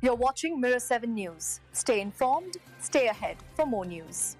You're watching Mirror 7 News. Stay informed, stay ahead for more news.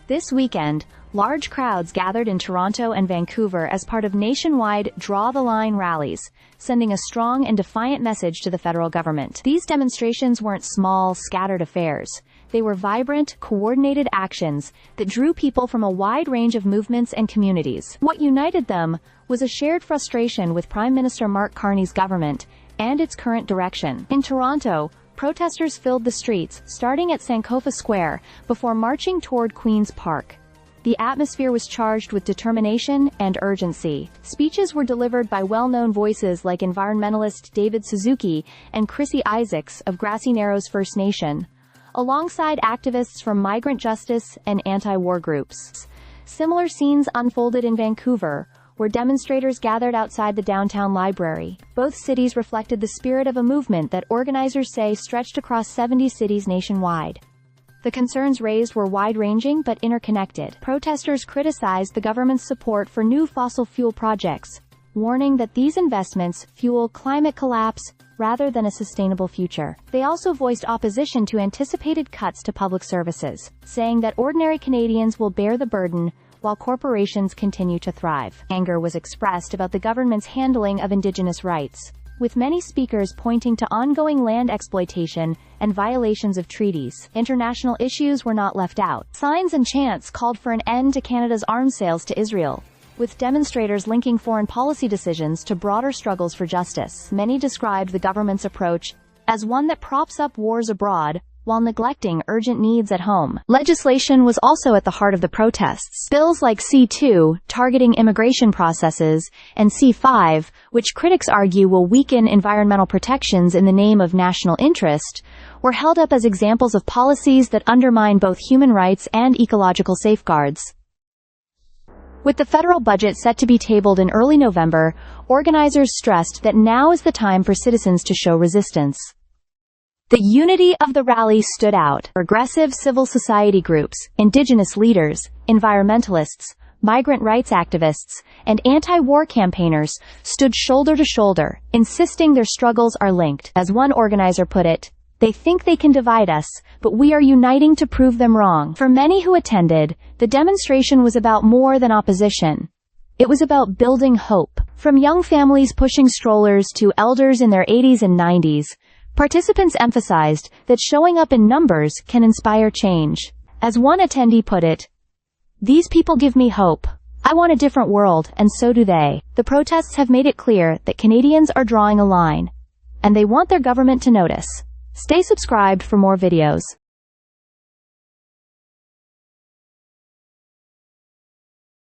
This weekend, large crowds gathered in Toronto and Vancouver as part of nationwide Draw the Line rallies, sending a strong and defiant message to the federal government. These demonstrations weren't small, scattered affairs. They were vibrant, coordinated actions that drew people from a wide range of movements and communities. What united them was a shared frustration with Prime Minister Marc Carney's government and its current direction. In Toronto, protesters filled the streets, starting at Sankofa Square, before marching toward Queen's Park. The atmosphere was charged with determination and urgency. Speeches were delivered by well-known voices like environmentalist David Suzuki and Chrissy Isaacs of Grassy Narrows First Nation, alongside activists from migrant justice and anti-war groups. Similar scenes unfolded in Vancouver, where demonstrators gathered outside the downtown library. Both cities reflected the spirit of a movement that organizers say stretched across 70 cities nationwide. The concerns raised were wide-ranging but interconnected. Protesters criticized the government's support for new fossil fuel projects, warning that these investments fuel climate collapse rather than a sustainable future. They also voiced opposition to anticipated cuts to public services, saying that ordinary Canadians will bear the burden while corporations continue to thrive. Anger was expressed about the government's handling of Indigenous rights, with many speakers pointing to ongoing land exploitation and violations of treaties. International issues were not left out. Signs and chants called for an end to Canada's arms sales to Israel, with demonstrators linking foreign policy decisions to broader struggles for justice. Many described the government's approach as one that props up wars abroad while neglecting urgent needs at home. Legislation was also at the heart of the protests. Bills like C2, targeting immigration processes, and C5, which critics argue will weaken environmental protections in the name of national interest, were held up as examples of policies that undermine both human rights and ecological safeguards. With the federal budget set to be tabled in early November, organizers stressed that now is the time for citizens to show resistance. The unity of the rally stood out. Progressive civil society groups, Indigenous leaders, environmentalists, migrant rights activists, and anti-war campaigners stood shoulder to shoulder, insisting their struggles are linked. As one organizer put it, "They think they can divide us, but we are uniting to prove them wrong." For many who attended, the demonstration was about more than opposition. It was about building hope. From young families pushing strollers to elders in their 80s and 90s, participants emphasized that showing up in numbers can inspire change. As one attendee put it, "These people give me hope. I want a different world, and so do they." The protests have made it clear that Canadians are drawing a line, and they want their government to notice. Stay subscribed for more videos.